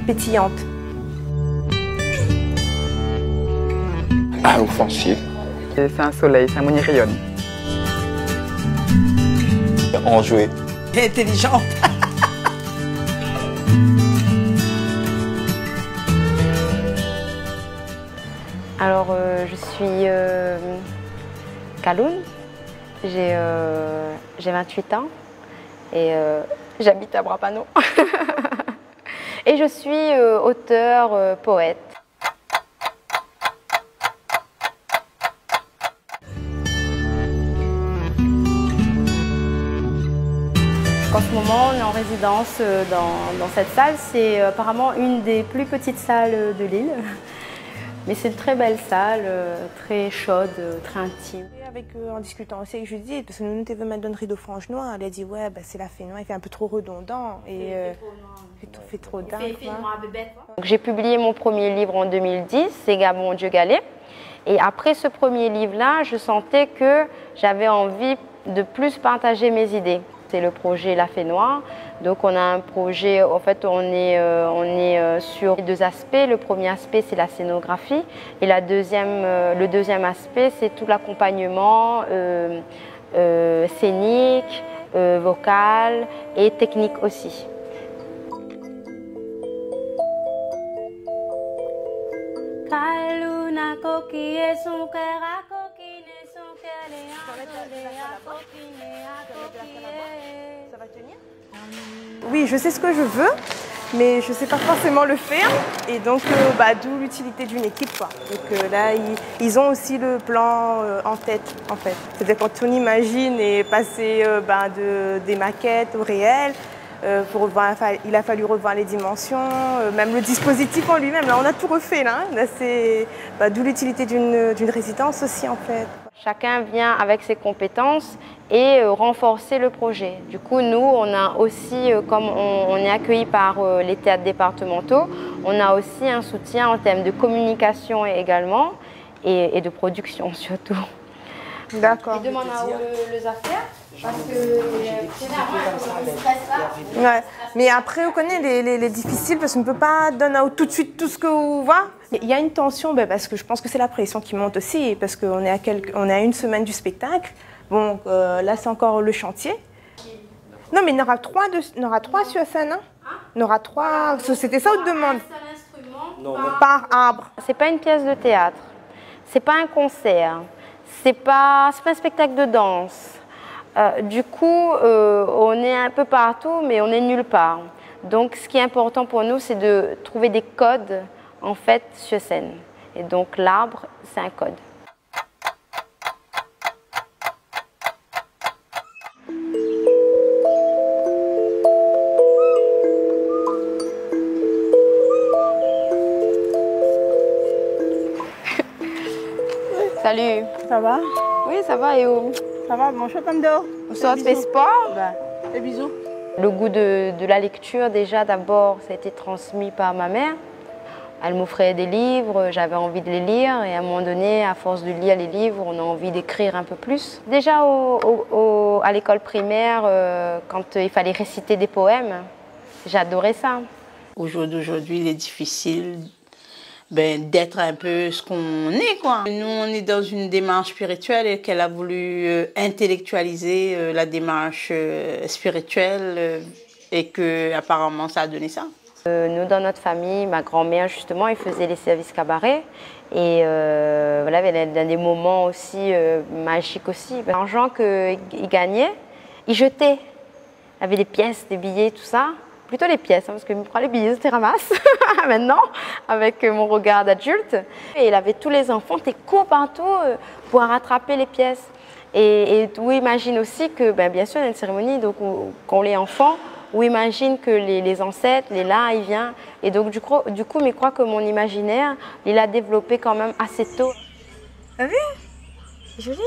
pétillante. Ah, offensif. C'est un soleil, c'est un monde qui rayonne. Enjoué. Intelligente. Alors, je suis Kaloun, j'ai 28 ans et j'habite à Brapano. Et je suis auteure, poète. En ce moment, on est en résidence dans cette salle. C'est apparemment une des plus petites salles de l'île. Mais c'est une très belle salle, très chaude, très intime. Avec en discutant aussi avec Judith, parce que nous, tu veux mettre un rideau frange noir, elle a dit ouais, bah, c'est la fée noire, il fait un peu trop redondant et il fait trop dingue. J'ai publié mon premier livre en 2010, c'est Gabon Dieu Galet. Et après ce premier livre-là, je sentais que j'avais envie de plus partager mes idées. C'est le projet La Fée Noire. Donc on a un projet, en fait on est sur deux aspects. Le premier aspect c'est la scénographie et le deuxième aspect c'est tout l'accompagnement scénique, vocal et technique aussi. Ça va tenir? Oui, je sais ce que je veux, mais je ne sais pas forcément le faire. Et donc, d'où l'utilité d'une équipe, quoi. Donc là, ils ont aussi le plan en tête, en fait. C'est-à-dire quand on imagine et passer des maquettes au réel, il a fallu revoir les dimensions, même le dispositif en lui-même. Là, on a tout refait, là. Là c'est d'où l'utilité d'une résidence aussi, en fait. Chacun vient avec ses compétences et renforcer le projet. Du coup, nous, on a aussi, comme on est accueilli par les théâtres départementaux, on a aussi un soutien en termes de communication également et de production surtout. D'accord. Je demande à les affaires parce que ouais. Mais après, vous connaissez les difficiles parce qu'on ne peut pas donner tout de suite tout ce que vous voyez. Il y a une tension parce que je pense que c'est la pression qui monte aussi parce qu'on est à une semaine du spectacle. Bon, là, c'est encore le chantier. Non, mais il y en aura trois sur scène. Hein? Il y en aura trois. C'était ça, on te demande. Par arbre. C'est pas une pièce de théâtre. C'est pas un concert. C'est pas un spectacle de danse. Du coup, on est un peu partout, mais on est nulle part. Donc, ce qui est important pour nous, c'est de trouver des codes, en fait, sur scène. Et donc, l'arbre, c'est un code. Salut. Ça va? Oui, ça va, et où? Ça va, bon, je suis comme d'or. On sort de sport? Des bisous. Le goût de la lecture, déjà, d'abord, ça a été transmis par ma mère. Elle m'offrait des livres, j'avais envie de les lire et à un moment donné, à force de lire les livres, on a envie d'écrire un peu plus. Déjà à l'école primaire, quand il fallait réciter des poèmes, j'adorais ça. Au jour d'aujourd'hui, il est difficile d'être un peu ce qu'on est, quoi. Nous, on est dans une démarche spirituelle et qu'elle a voulu intellectualiser la démarche spirituelle et que apparemment ça a donné ça. Nous, dans notre famille, ma grand-mère, justement, elle faisait les services cabarets. Et voilà, elle avait des moments aussi magiques aussi. L'argent qu'il gagnait, il jetait. Il avait des pièces, des billets, tout ça. Plutôt les pièces, hein, parce que je me prends les billets, je les ramasse maintenant, avec mon regard d'adulte. Et il avait tous les enfants, t'es court partout pour rattraper les pièces. Et tu imagines aussi que, bien sûr, il y a une cérémonie donc, quand on est enfant, où imagine que les ancêtres, les là, ils viennent. Et donc, du coup, mais je crois que mon imaginaire, il a développé quand même assez tôt. Ah oui, joli.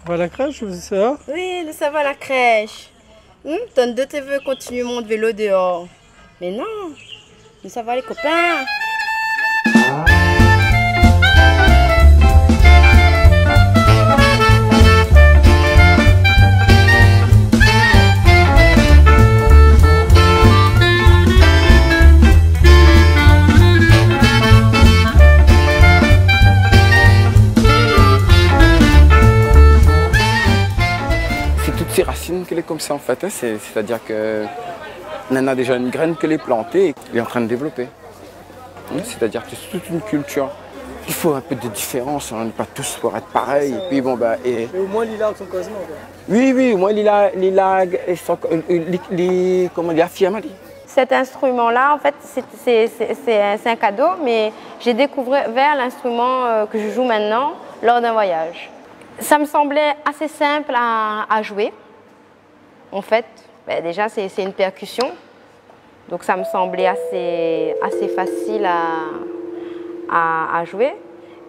On va à la crèche, vous ça? Oui, ça va à la crèche. Ton deux te veux continuer mon vélo dehors. Mais non, mais ça va les copains. toutes ses racines qu'elle est comme ça en fait. Hein. C'est-à-dire que Nana a déjà une graine qu'elle est plantée et qu'elle est en train de développer. Hein. C'est-à-dire que c'est toute une culture. Il faut un peu de différence, on n'est pas tous pour être pareils. Et puis bon bah. Mais au moins Lila son Cosmo quoi. Oui, au moins Lila comment dire, Fiamali. Cet instrument-là, en fait, c'est un cadeau, mais j'ai découvert l'instrument que je joue maintenant lors d'un voyage. Ça me semblait assez simple à jouer. En fait, ben déjà, c'est une percussion. Donc, ça me semblait assez facile à jouer.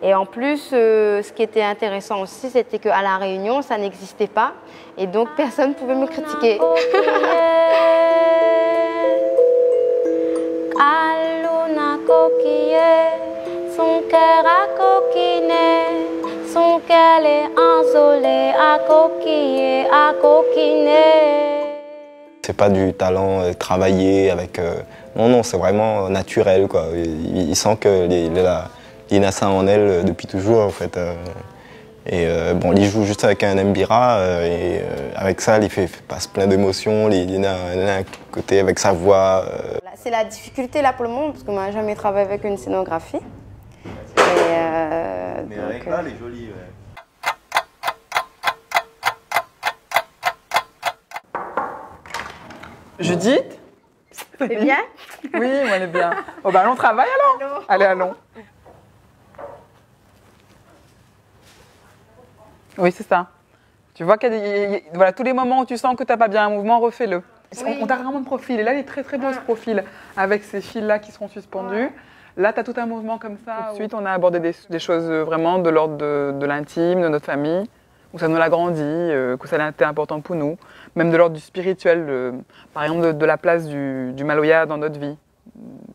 Et en plus, ce qui était intéressant aussi, c'était qu'à La Réunion, ça n'existait pas. Et donc, personne ne pouvait me critiquer. Aluna coquillé, son cœur a coquiné, son cœur est ensolé, à coquiller, à coquiner. C'est pas du talent travaillé avec... Non, c'est vraiment naturel, quoi. Il sent qu'il a ça en elle depuis toujours, en fait. Bon, il joue juste avec un mbira et avec ça, il passe plein d'émotions. Il a un côté avec sa voix. C'est la difficulté là pour le moment, parce que moi, j'ai jamais travaillé avec une scénographie. Mais avec là, elle est jolie. Ouais. Judith? C'est bien? Oui, moi elle est bien. Oh bah allons travail alors. Allez, allons. Oui, c'est ça. Tu vois voilà, tous les moments où tu sens que tu n'as pas bien un mouvement, refais-le. Oui. On t'a vraiment de profil. Et là, il est très très beau ce profil, avec ces fils-là qui seront suspendus. Là, tu as tout un mouvement comme ça. Ensuite, on a abordé des choses vraiment de l'ordre de l'intime, de notre famille, où ça nous l'a grandi, que ça a été important pour nous. Même de l'ordre du spirituel, par exemple de la place du Maloya dans notre vie,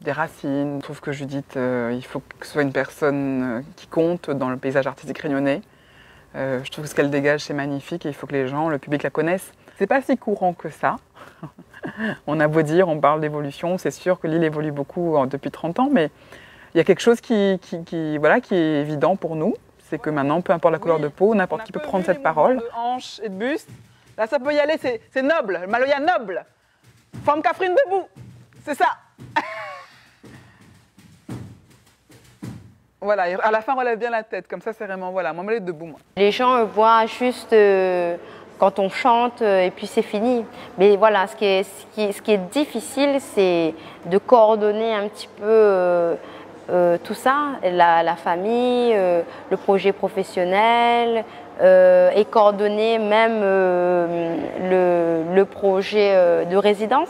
des racines. Je trouve que Judith, il faut que ce soit une personne qui compte dans le paysage artistique réunionnais. Je trouve que ce qu'elle dégage, c'est magnifique et il faut que les gens, le public la connaissent. C'est pas si courant que ça. On a beau dire, on parle d'évolution, c'est sûr que l'île évolue beaucoup depuis 30 ans, mais il y a quelque chose qui est évident pour nous, c'est que maintenant, peu importe la couleur de peau, n'importe qui peut prendre cette parole. De hanches et de buste, là ça peut y aller, c'est noble, le Maloya noble. Femme Catherine debout, c'est ça. Voilà, à la fin, relève bien la tête, comme ça, c'est vraiment, voilà, moi, je me debout, moi. Les gens voient juste quand on chante et puis c'est fini. Mais voilà, ce qui est difficile, c'est de coordonner un petit peu tout ça, la famille, le projet professionnel, et coordonner même le projet de résidence.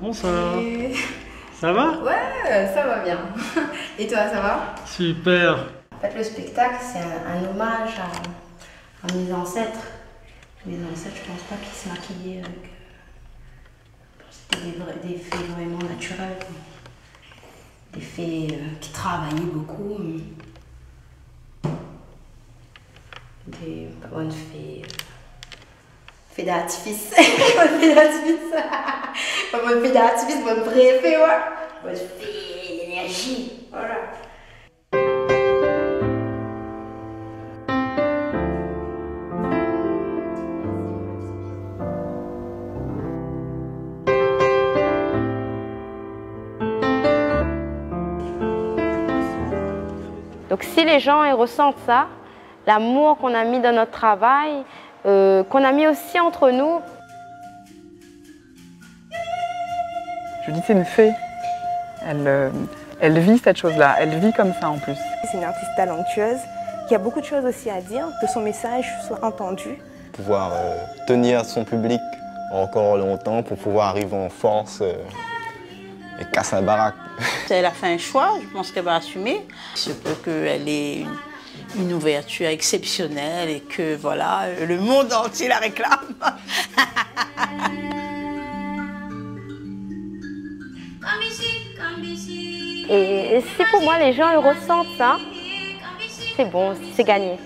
Bonsoir. Ça va? Ouais, ça va bien. Et toi, ça va? Super. En fait, le spectacle, c'est un hommage à mes ancêtres. Mes ancêtres, je pense pas qu'ils se maquillaient avec... C'était des fées vraiment naturelles. Des fées qui travaillaient beaucoup. Des bonnes fées... Fées d'artifice. Bonne fée d'artifice. Pas bonne fée d'artifice, bonne vraie fée, ouais. Bonne fée d'énergie. Voilà. Donc si les gens ils ressentent ça, l'amour qu'on a mis dans notre travail, qu'on a mis aussi entre nous. Judith, c'est une fée. Elle vit cette chose-là, elle vit comme ça en plus. C'est une artiste talentueuse qui a beaucoup de choses aussi à dire, que son message soit entendu. Pouvoir tenir son public encore longtemps pour pouvoir arriver en force et casser la baraque. Elle a fait un choix, je pense qu'elle va assumer. Il se peut qu'elle ait une ouverture exceptionnelle et que voilà, le monde entier la réclame. Comme ici. Et si pour moi les gens ils ressentent ça, c'est bon, c'est gagné.